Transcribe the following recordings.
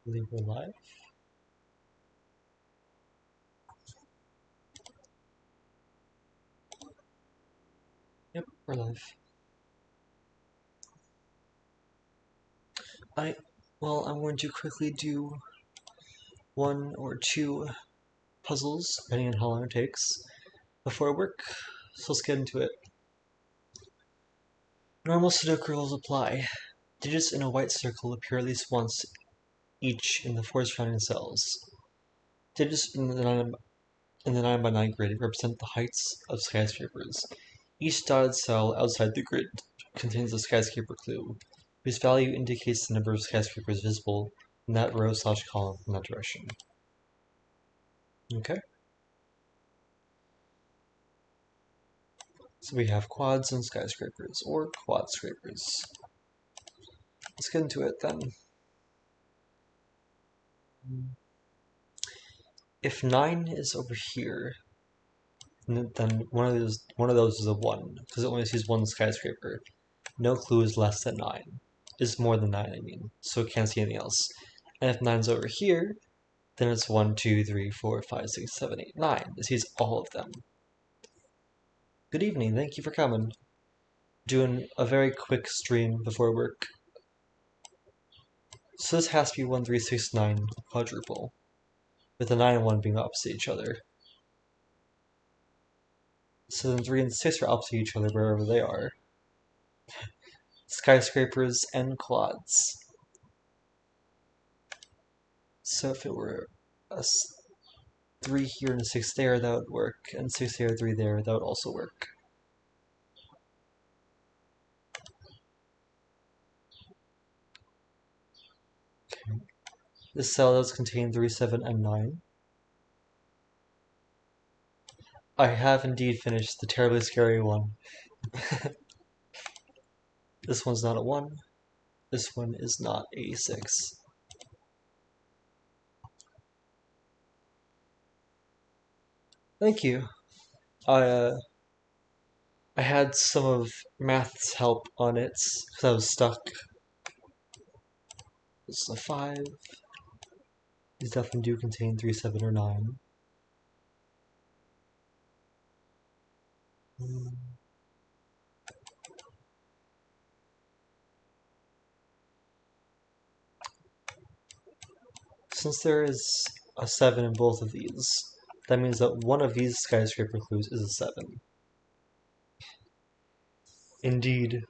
believe we're live. Yep, we're live. Well, I'm going to quickly do one or two puzzles, depending on how long it takes, before work. So let's get into it. Normal Sudoku rules apply. Digits in a white circle appear at least once each in the four surrounding cells. Digits in the 9 by 9 grid represent the heights of skyscrapers. Each dotted cell outside the grid contains a skyscraper clue, whose value indicates the number of skyscrapers visible in that row/column in that direction. Okay? So we have quads and skyscrapers, or quad scrapers. Let's get into it then. If 9 is over here, then one of those is a 1, because it only sees one skyscraper. No clue is less than 9. Is more than 9, I mean, so it can't see anything else. And if 9's over here, then it's 1, 2, 3, 4, 5, 6, 7, 8, 9. It sees all of them. Good evening, thank you for coming. Doing a very quick stream before work. So this has to be 1, 3, 6, 9 quadruple, with the 9 and 1 being opposite each other. So then 3 and 6 are opposite each other wherever they are. Skyscrapers and quads. So if it were a 3 here and a 6 there, that would work, and 6 there, 3 there, that would also work. Okay. This cell does contain 3, 7, and 9. I have indeed finished the terribly scary one. This one's not a 1. This one is not a 6. Thank you. I had some of Math's help on it because I was stuck. This is a 5. These definitely do contain 3, 7, or 9. Since there is a 7 in both of these, that means that one of these skyscraper clues is a 7. Indeed.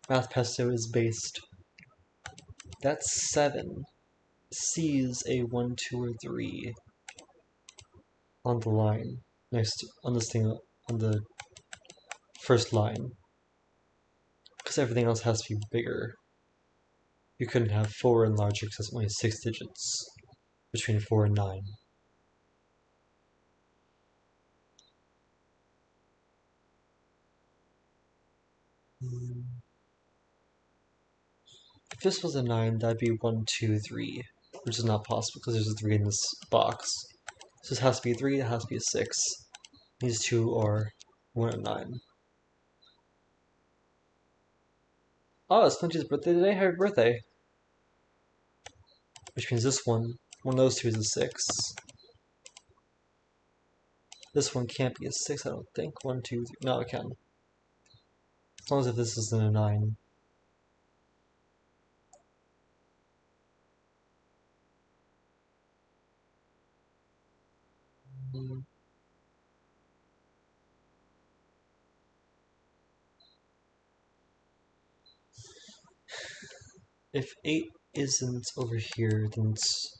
MathPesto is based. That's 7. Sees a 1, 2, or 3 on the line on this thing on the first line, because everything else has to be bigger. You couldn't have 4 and larger because it's only 6 digits between 4 and 9. If this was a 9, that'd be 1, 2, 3, which is not possible because there's a 3 in this box. So this has to be a 3, it has to be a 6. These two are 1 and 9. Oh, it's Flinty's birthday today? Happy birthday! Which means this one of those two is a 6. This one can't be a 6, I don't think. 1, 2, 3. No, it can. As long as if this isn't a 9. If 8 isn't over here, then it's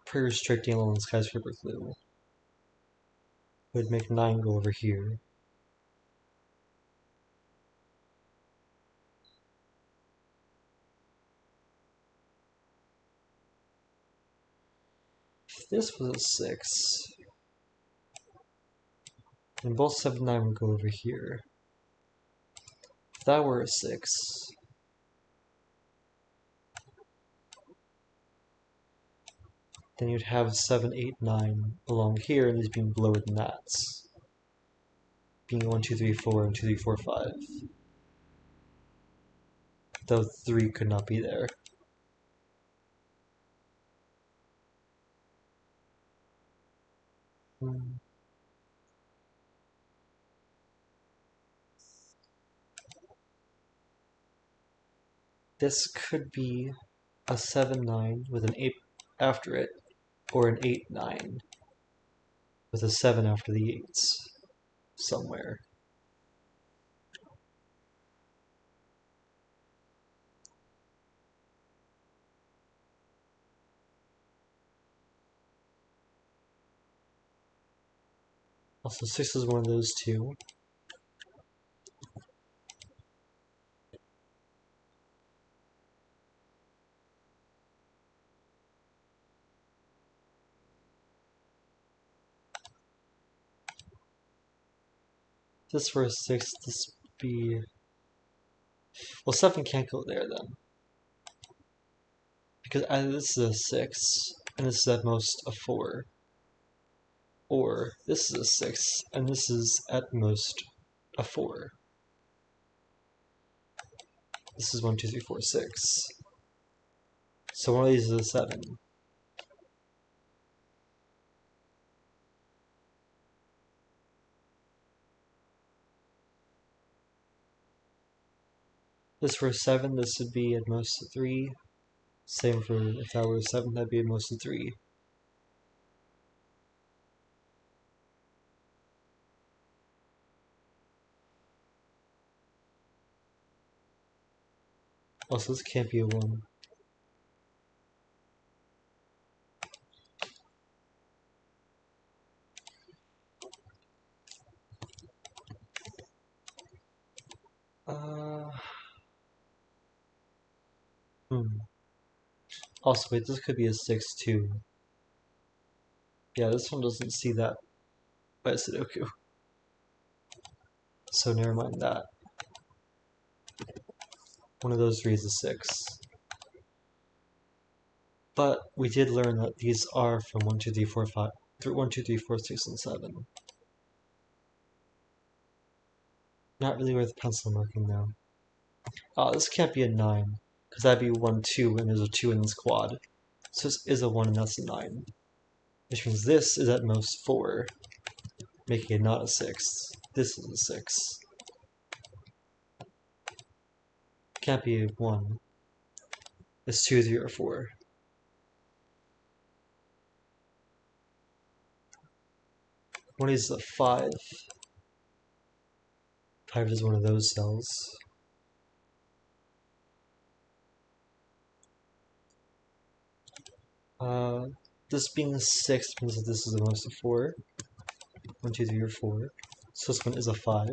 pretty restricting along the skyscraper clue. It would make 9 go over here. If this was a 6, then both 7 and 9 would go over here. If that were a 6, then you'd have 7, 8, 9 along here, and these being lower than that. Being 1, 2, 3, 4, and 2, 3, 4, 5. though 3 could not be there. This could be a 7-9 with an 8 after it, or an 8-9 with a 7 after the 8s somewhere. Also, 6 is one of those two. This for a 6, this be... Well, 7 can't go there then. Because either this is a 6, and this is at most a 4. Or this is a 6, and this is at most a 4. This is 1, 2, 3, 4, 6. So one of these is a 7. This for a 7, this would be at most a 3. Same for if that were a 7, that'd be at most a 3. Also, this can't be a 1. Uh, Also, wait, this could be a 6 too. Yeah, this one doesn't see that by Sudoku. So never mind that. One of those 3 is a 6. But we did learn that these are from 1, 2, 3, 4, 5, through 1, 2, 3, 4, 6, and 7. Not really worth pencil marking though. Oh, this can't be a 9, because that'd be 1, 2, and there's a 2 in this quad. So this is a 1 and that's a 9. Which means this is at most 4, making it not a 6. This is a 6. Can't be a 1. It's 2, 3, or 4. One is a 5. 5 is one of those cells. This being a 6 means that this is the most of 4. 1, 2, 3, or 4. So this one is a 5.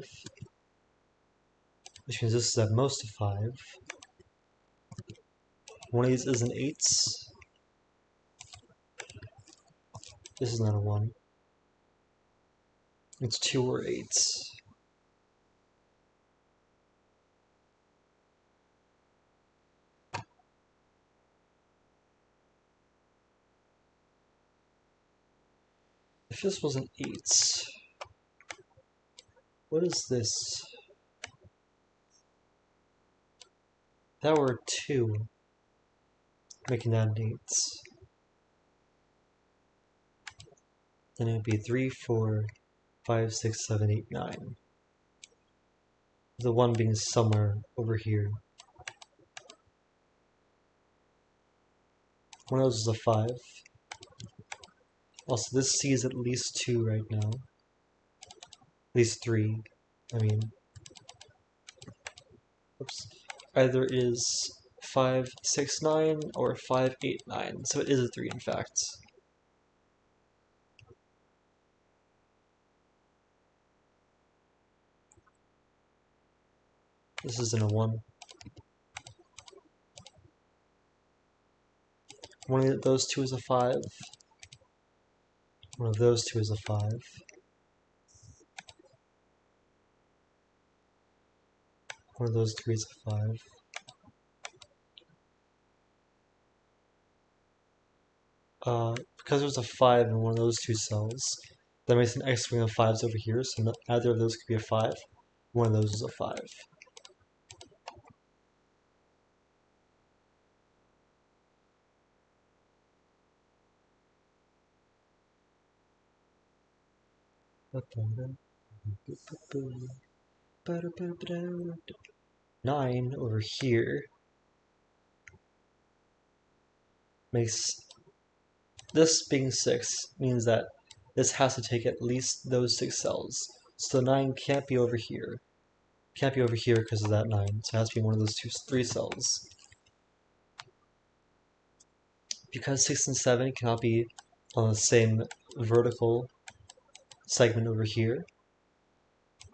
Which means this is at most a 5. One of these is an 8. This is not a 1. It's 2 or 8. If this was an 8, what is this? That were 2, making that an 8. Then it would be 3, 4, 5, 6, 7, 8, 9. The 1 being somewhere over here. One of those is a 5. Also, this C is at least 2 right now. At least 3. I mean, oops. Either is 5, 6, 9 or 5, 8, 9. So it is a 3 in fact. This isn't a 1. One of those 2 is a 5. One of those 2 is a 5. One of those 3 is a 5. Because there's a 5 in one of those 2 cells, that makes an X string of 5s over here, so either of those could be a 5. One of those is a 5. 9 over here makes this being 6 means that this has to take at least those 6 cells. So 9 can't be over here. Can't be over here because of that 9. So it has to be one of those 3 cells. Because 6 and 7 cannot be on the same vertical segment over here,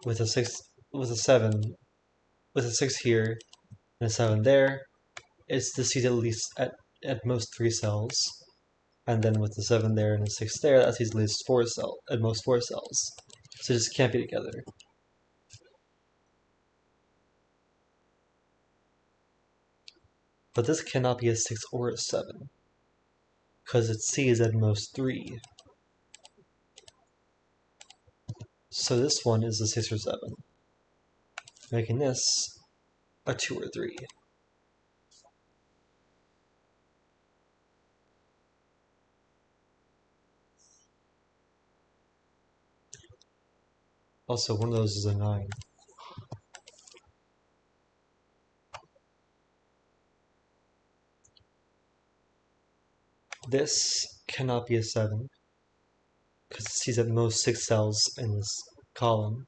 with a 6 here and a 7 there, it's to see at least at most 3 cells. And then with the 7 there and the 6 there, that sees at least at most 4 cells. So it just can't be together. But this cannot be a 6 or a 7, because it sees at most 3. So this one is a 6 or 7, making this a 2 or 3. Also, one of those is a 9. This cannot be a 7, because it sees at most 6 cells in this column.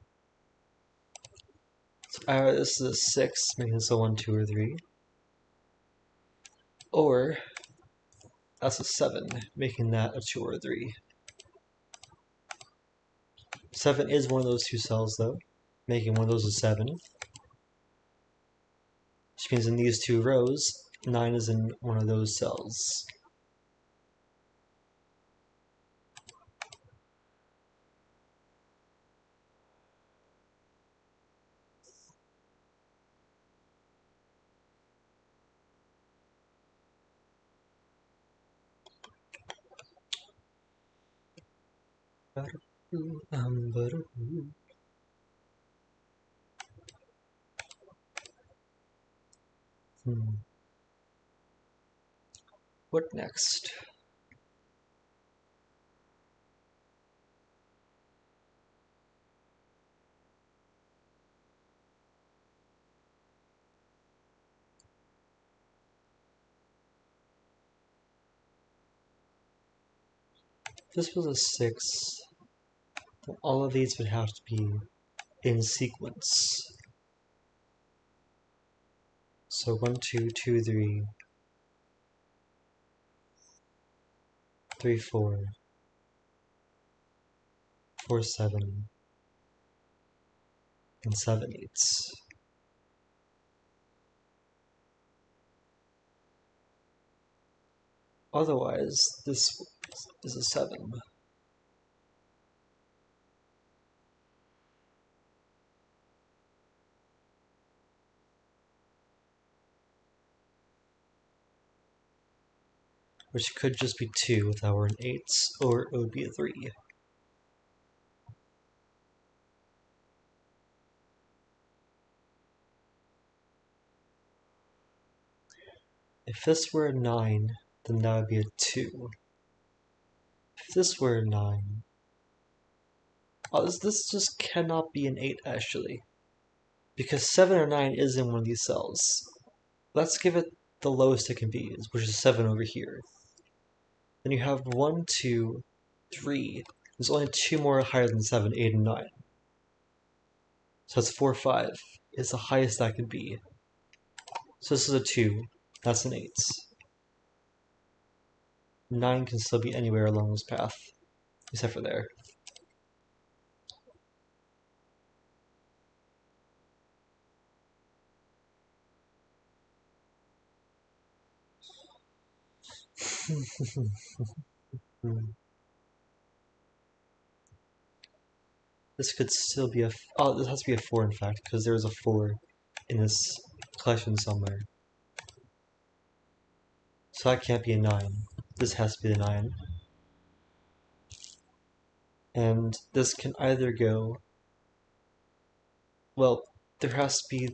So either this is a 6, making this a 1, 2, or 3. Or that's a 7, making that a 2 or 3. 7 is one of those 2 cells, though, making one of those a 7. Which means in these 2 rows, 9 is in one of those cells. What next? If this was a 6, then all of these would have to be in sequence. So 1, 2, 2, 3, 3, 4, 4, 7, and 7 eighths. Otherwise, this is a 7. Which could just be 2 if that were an 8, or it would be a 3. If this were a 9, then that would be a 2. If this were a 9, oh, this just cannot be an 8 actually. Because 7 or 9 is in one of these cells. Let's give it the lowest it can be, which is 7 over here. Then you have 1, 2, 3. There's only 2 more higher than 7, 8, and 9. So that's 4, 5. It's the highest that could be. So this is a 2. That's an 8. 9 can still be anywhere along this path, except for there. This could still be a... Oh, this has to be a 4 in fact, because there's a 4 in this collection somewhere. So that can't be a 9. This has to be the 9. And this can either go... Well, there has to be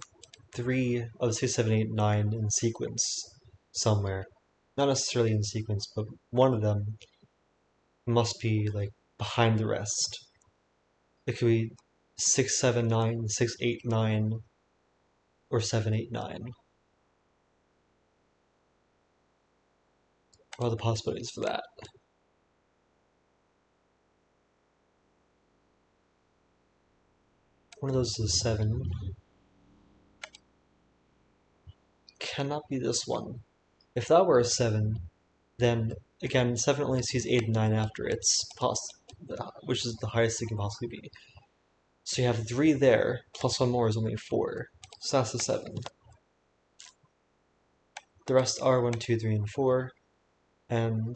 3 of 6, 7, 8, 9 in sequence somewhere. Not necessarily in sequence, but one of them must be, like, behind the rest. It could be 6, 7, 9, 6, 8, 9, or 7, 8, 9. What are the possibilities for that? One of those is a 7. Cannot be this one. If that were a 7, then again 7 only sees 8 and 9 after its which is the highest it can possibly be. So you have 3 there, plus 1 more is only 4. So that's a 7. The rest are 1, 2, 3, and 4, and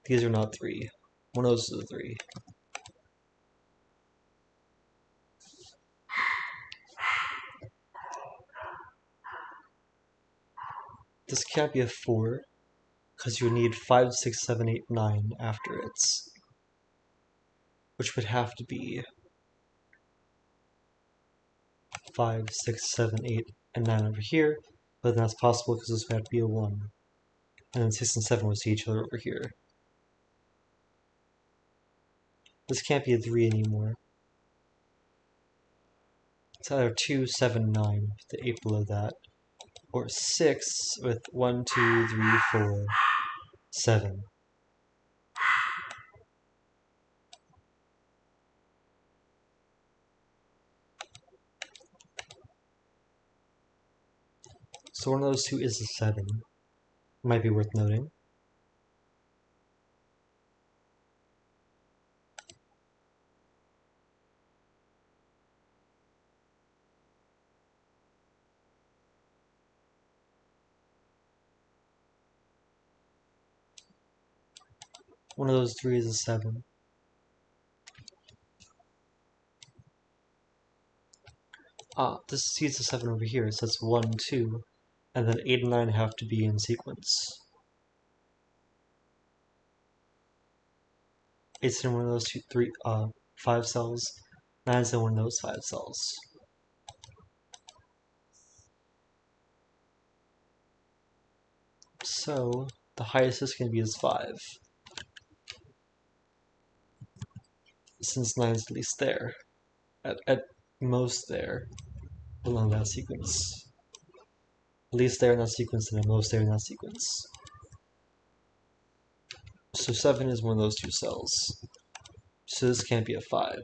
these are not 3. One of those is a 3. This can't be a 4, because you need 5, 6, 7, 8, 9 after its, which would have to be 5, 6, 7, 8, and 9 over here, but then that's possible because this would have to be a 1. And then 6 and 7 would see each other over here. This can't be a 3 anymore. It's either 2, 7, 9 with the 8 below that, or 6 with 1, 2, 3, 4, 7. So one of those two is a 7. Might be worth noting. One of those 3 is a 7. This sees a 7 over here, so that's 1, 2, and then 8 and 9 have to be in sequence. 8's in one of those 5 cells, 9's in one of those 5 cells. So, the highest this can be is 5. Since 9's at least there. At most there, along that sequence. At least there in that sequence, and at most there in that sequence. So 7 is one of those 2 cells. So this can't be a 5.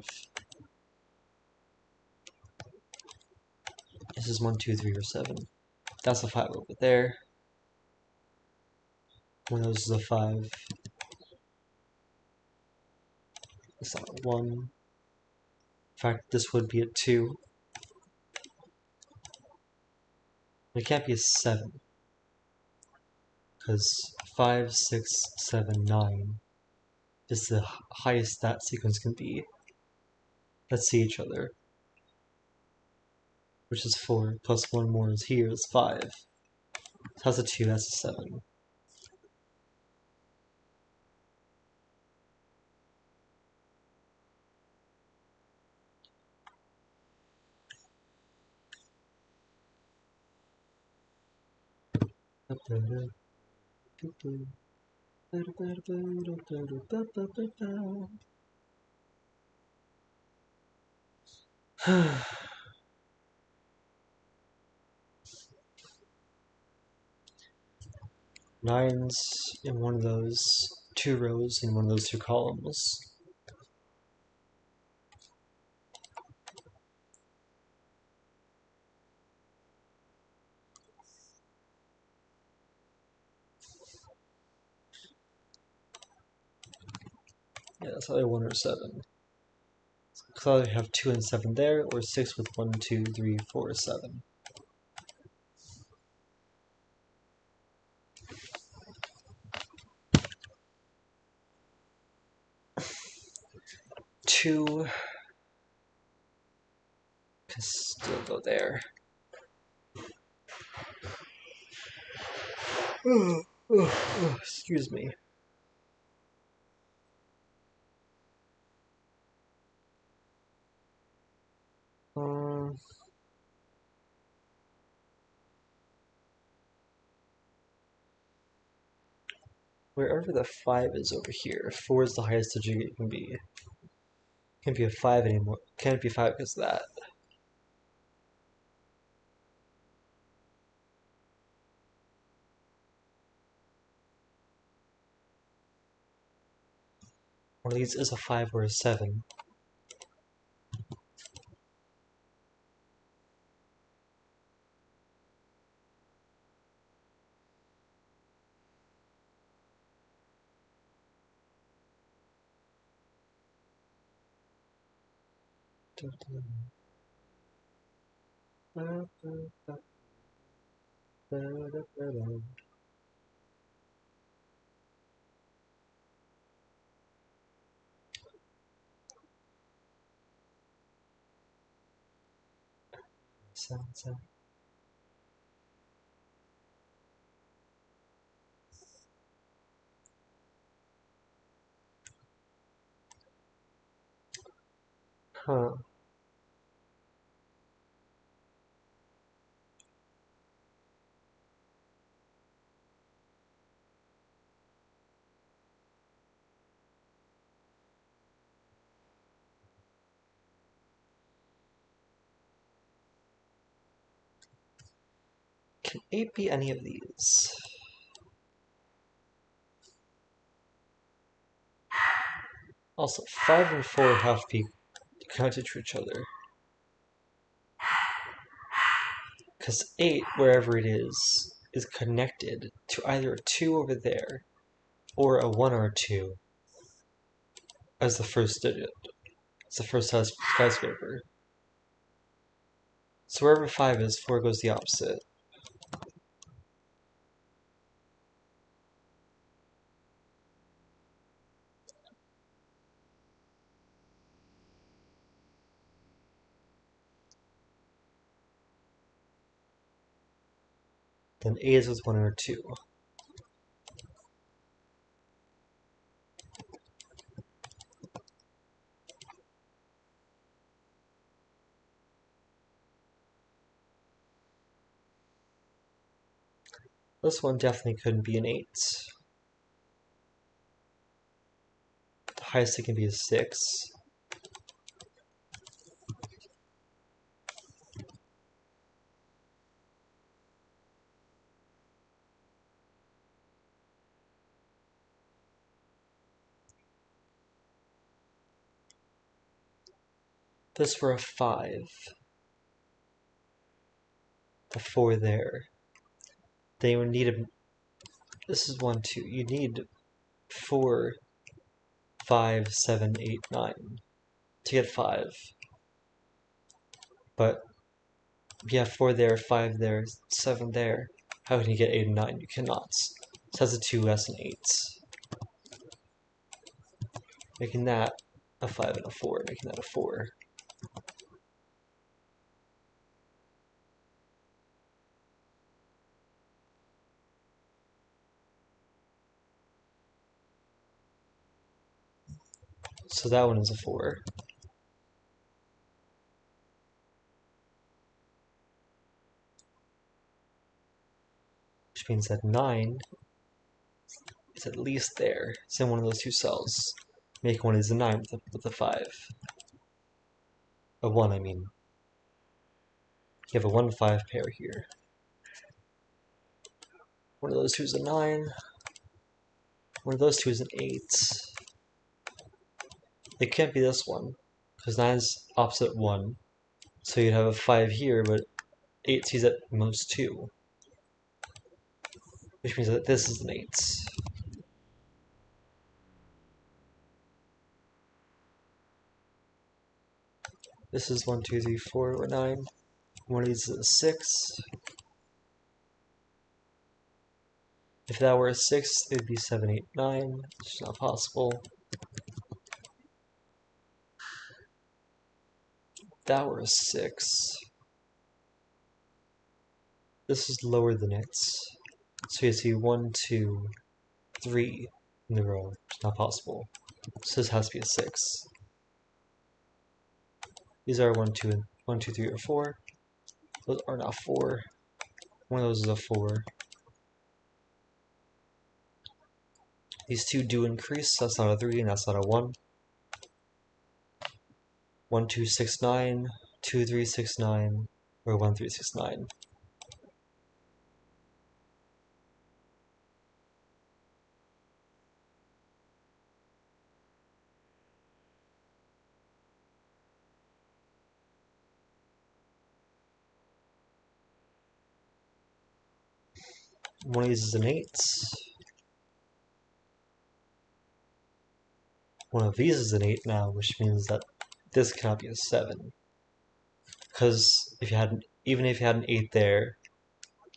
This is 1, 2, 3, or 7. That's a 5 over there. One of those is a 5. It's not a 1. In fact, this would be a 2. It can't be a 7. Because 5, 6, 7, 9 is the highest that sequence can be. Let's see each other. Which is 4, plus 1 more is here, is 5. So that's a 2, that's a 7. Nines in one of those 2 rows in one of those 2 columns. Yeah, that's either 1 or 7. So either have 2 and 7 there, or 6 with 1, 2, 3, 4, 7. Two can still go there. Excuse me. Wherever the 5 is over here, 4 is the highest digit it can be. Can't be a 5 anymore. Can't be 5 because of that. One of these is a 5 or a 7. Huh. Can 8 be any of these? Also, 5 and 4 have to be connected to each other. Because 8, wherever it is connected to either a 2 over there or a 1 or a 2 as the first digit. It's the first skyscraper. So wherever 5 is, 4 goes the opposite. Then 8 is with 1 or 2. This one definitely couldn't be an 8. The highest it can be is 6. This were a 5. The 4 there. Then you would need a... This is 1, 2. You need 4, 5, 7, 8, 9 to get 5. But you have 4 there, 5 there, 7 there. How can you get 8 and 9? You cannot. So that's a 2 less than 8. Making that a 5 and a 4, making that a 4. So that one is a 4. Which means that 9 is at least there. It's in one of those two cells. Make one is a 9 with a 5. A 1, I mean. You have a 1-5 pair here. One of those two is a 9. One of those two is an 8. It can't be this one, because 9 is opposite 1. So you'd have a 5 here, but 8 sees at most 2. Which means that this is an 8. This is 1, 2, 3, 4, or 9. One of these is a 6. If that were a 6, it would be 7, 8, 9. It's just not possible. If that were a 6, this is lower than it. So you see 1, 2, 3 in the row. It's not possible. So this has to be a 6. These are 1, 2, and 1, 2, 3, or 4. Those are not 4. One of those is a 4. These two do increase, so that's not a 3 and that's not a 1. 1269, 2369, or 1369. One of these is an 8. One of these is an 8 now, which means that this cannot be a 7. Because even if you had an 8 there,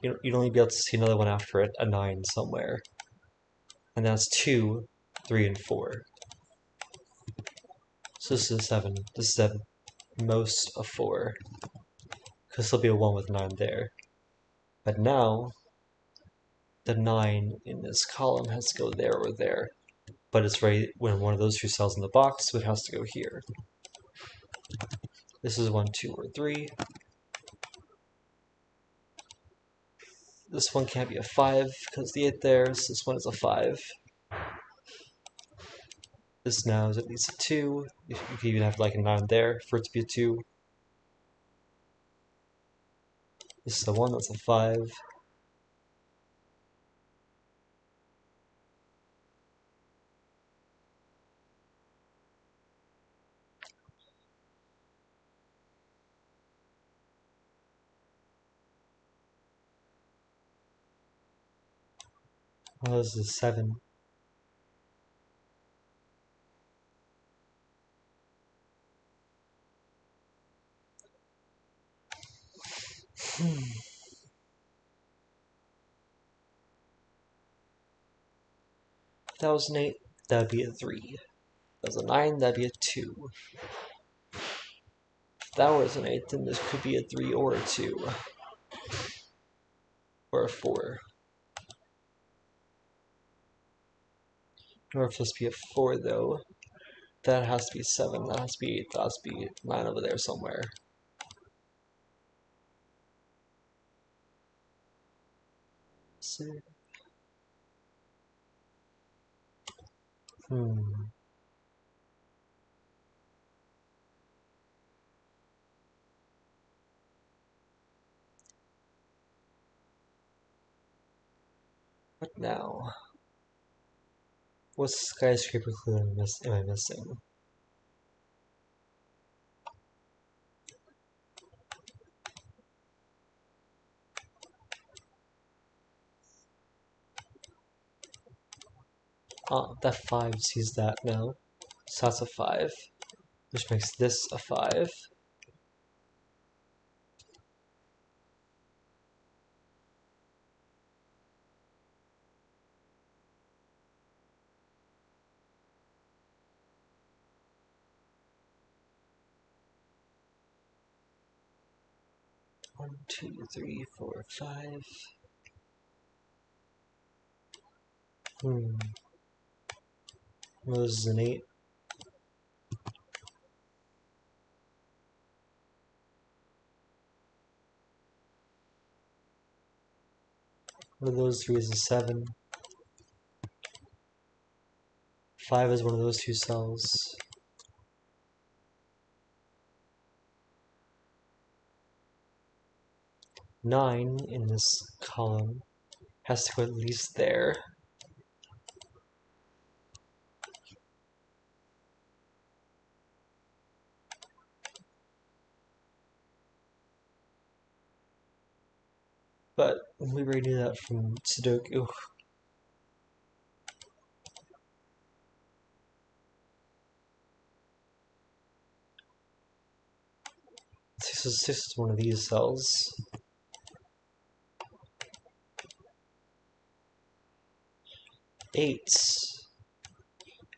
you'd only be able to see another one after it, a 9 somewhere. And that's 2, 3, and 4. So this is a 7. This is at most a 4. Because there'll be a 1 with 9 there. But now, the 9 in this column has to go there or there. But it's right when one of those two cells in the box, so it has to go here. This is 1, 2, or 3. This one can't be a 5 because the 8 there, so this one is a 5. This now is at least a 2. You could even have like a 9 there for it to be a 2. This is a 1, that's a 5. Oh, this is a 7. If that was an 8, that'd be a 3. If that was a 9, that'd be a 2. If that was an 8, then this could be a 3 or a 2. Or a 4. Or if this be a 4 though, that has to be 7, that has to be 8, that has to be 9 over there somewhere. So, What now? What skyscraper clue am I missing? That 5 sees that now. So that's a 5, which makes this a 5. One, two, three, four, 5. One of those is an 8. One of those three is a 7. 5 is one of those two cells. 9 in this column has to go at least there. But we already knew that from Sudoku. 6 is one of these cells. 8.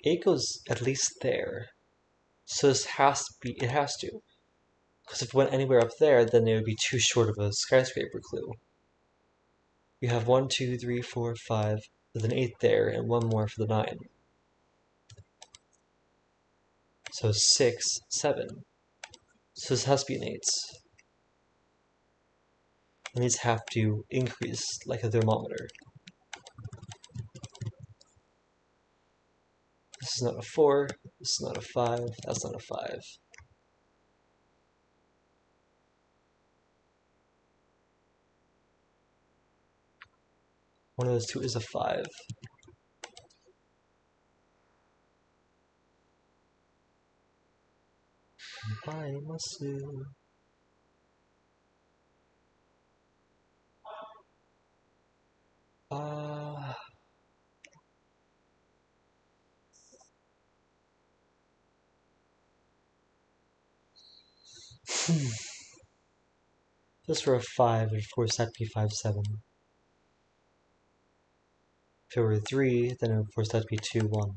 8 goes at least there. So this has to be, it has to. Because if it went anywhere up there, then it would be too short of a skyscraper clue. You have 1, 2, 3, 4, 5, with an 8 there, and one more for the 9. So 6, 7. So this has to be an 8. And these have to increase like a thermometer. This is not a 4, this is not a 5, that's not a 5. One of those two is a 5. I must do. If this were a 5, it would force that to be 5, 7. If it were a 3, then it would force that to be 2, 1.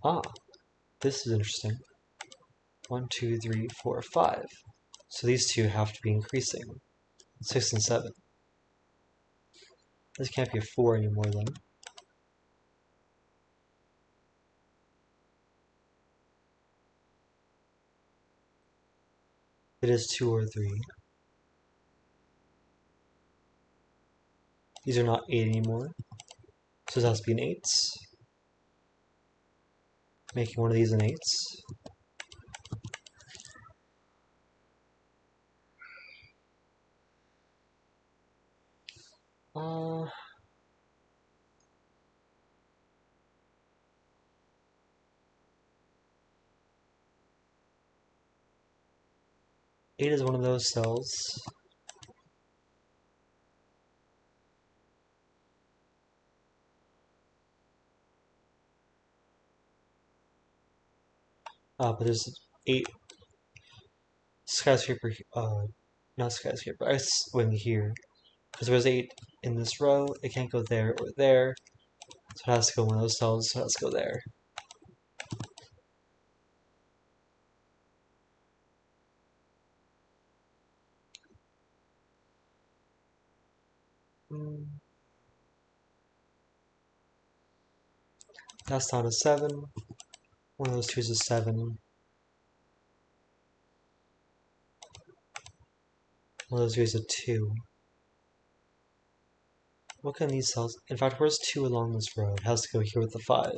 Ah, this is interesting. 1, 2, 3, 4, 5. So these two have to be increasing. 6 and 7. This can't be a 4 anymore then. It is 2 or 3. These are not 8 anymore. So this has to be an 8. Making one of these an 8. Uh, 8 is one of those cells. But there's 8 skyscraper, not skyscraper, ice wing here. Because there's 8 in this row, it can't go there or there. So it has to go in one of those cells, so it has to go there. That's not a 7. One of those two is a 7. One of those two is a 2. What can these cells... In fact, where's 2 along this road? It has to go here with the 5.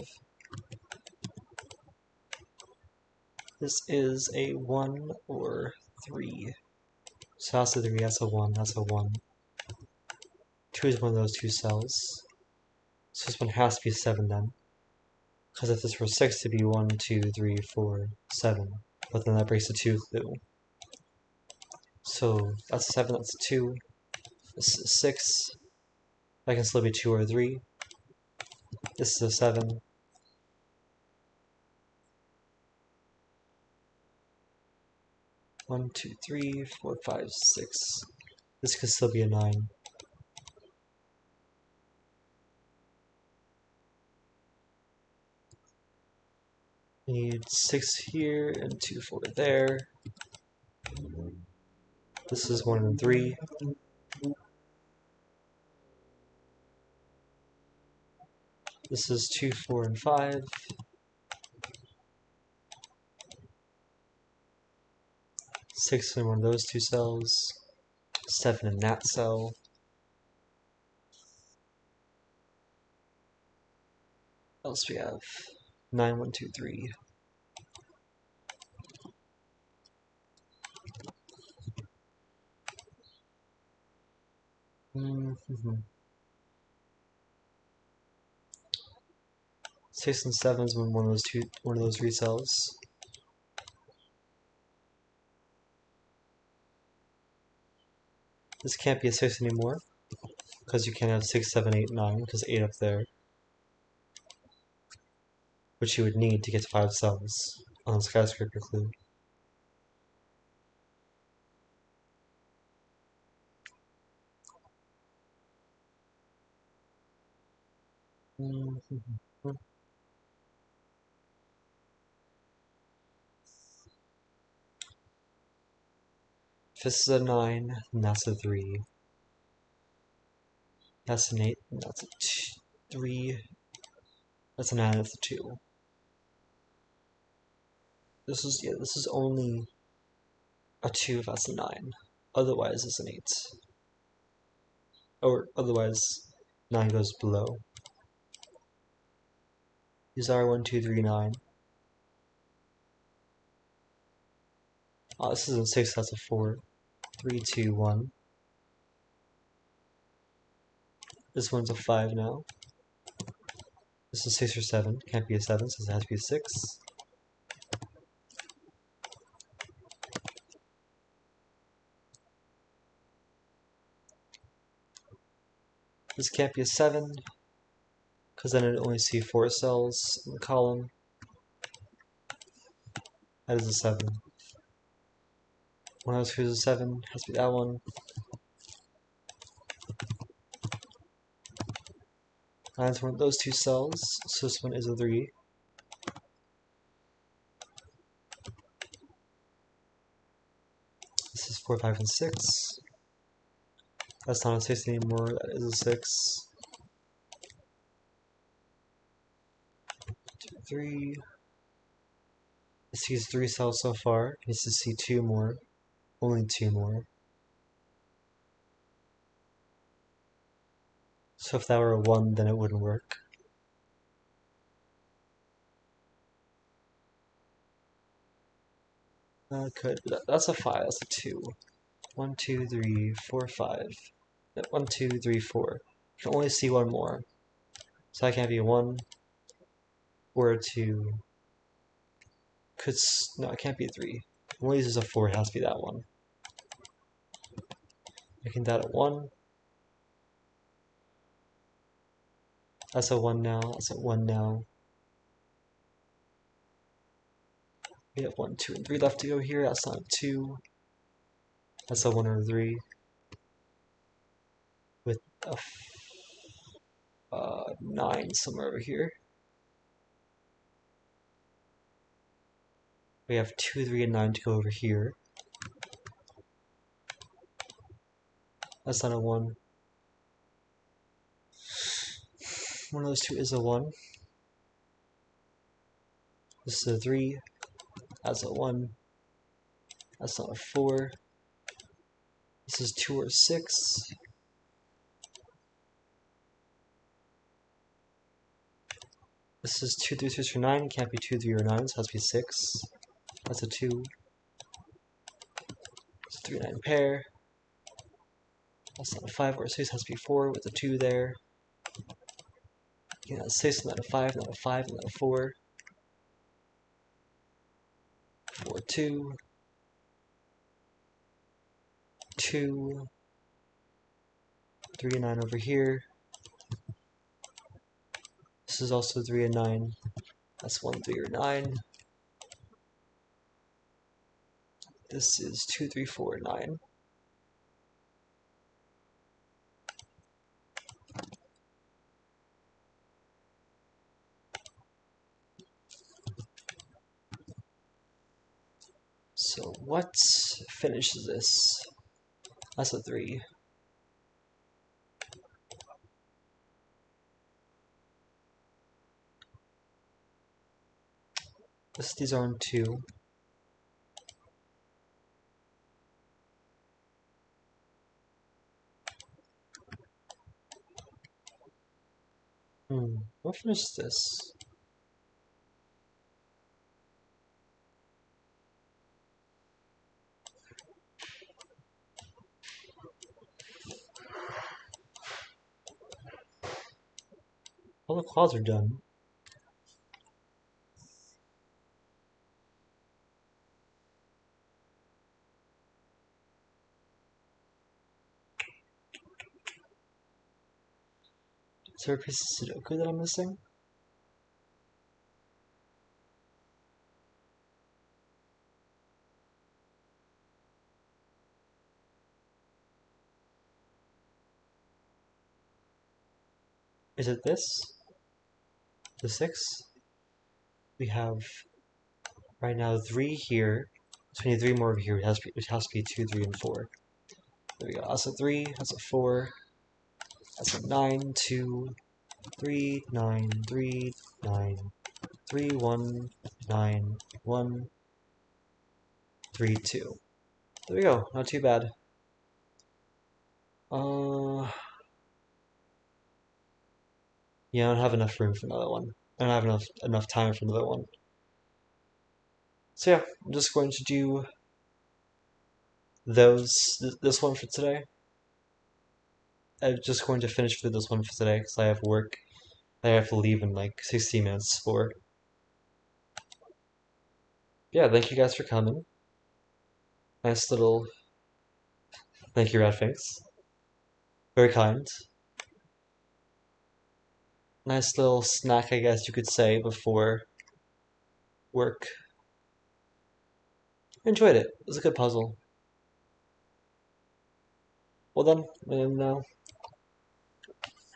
This is a 1 or 3. So that's a 3, that's a 1, that's a 1. 2 is one of those two cells. So this one has to be 7 then. Because if this were 6, it'd be 1, 2, 3, 4, 7. But then that breaks a 2 clue. So that's a 7, that's a 2. This is a 6. That can still be 2 or 3. This is a 7. One, two, 3, 4, 5, 6. This could still be a 9. We need 6 here and 2, 4 there. This is 1 and 3. This is 2, 4, and 5. 6 in one of those two cells. 7 in that cell. What else we have? 9, 1, 2, 3. Mm-hmm. 6 and 7 is one of those three cells. This can't be a 6 anymore, because you can't have 6, 7, 8, 9, because 8 up there. Which you would need to get to 5 cells on the skyscraper clue. If this is a 9, then that's a 3. That's an 8, and that's a 3. That's a 9, that's a 2. This is only a 2 if that's a 9. otherwise it's an 8. Or otherwise 9 goes below. These are 1, 2, 3, 9. Oh, this isn't 6, that's a 4. 3, 2, 1. This one's a 5 now. This is 6 or 7. Can't be a 7, so it has to be a 6. This can't be a 7, because then it'd only see 4 cells in the column. That is a 7. One of those is a 7, has to be that one. 9 is one of those 2 cells, so this one is a 3. This is 4, 5, and 6. That's not a 6 anymore, that is a 6. 2, 3. It sees 3 cells so far, it needs to see 2 more. Only 2 more. So if that were a 1, then it wouldn't work. Could, but that's a 5, that's a 2. 1, 2, 3, 4, 5. 1, 2, 3, 4. You can only see 1 more. So that can't be a 1 or a 2. No, it can't be a 3. Only uses a 4, it has to be that one. Making that a 1. That's a 1 now, that's a 1 now. We have 1, 2, and 3 left to go here, that's not a 2. That's a 1 or a 3. With a 9 somewhere over here. We have 2, 3, and 9 to go over here. That's not a 1. One of those 2 is a 1. This is a 3. That's a 1. That's not a 4. This is 2 or 6. This is 2, 3, 6, or 9. It can't be 2, 3, or 9, so it has to be 6. That's a 2. It's a 3, 9 pair. That's not a 5 or a 6, it has to be 4 with a 2 there. Yeah, 6, not a 5, not a 5, not a 4. 4, 2. 2. 3 and 9 over here. This is also 3 and 9. That's 1, 3, or 9. This is 2, 3, 4, 9. So what finishes this? That's a 3. These are on 2. What finishes this? All the quads are done. Is there a piece of Sudoku that I'm missing? Is it this? The 6? We have right now 3 here. So we need 3 more over here. It has to be 2, 3, and 4. There we go. That's a 3, that's a 4. That's a 9, 2, 3, 9, 3, 9, 3, 1, 9, 1, 3, 2. There we go. Not too bad. Uh, yeah, I don't have enough room for another one. I don't have enough time for another one. So yeah, I'm just going to do this one for today. I'm just going to finish with this one for today because I have work I have to leave in like 60 minutes for. Yeah, thank you guys for coming. Nice little thank you, Radfinks. Very kind. Nice little snack, I guess you could say, before work. I enjoyed it. It was a good puzzle. Well then, and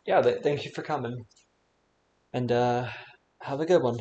yeah, thank you for coming, and have a good one.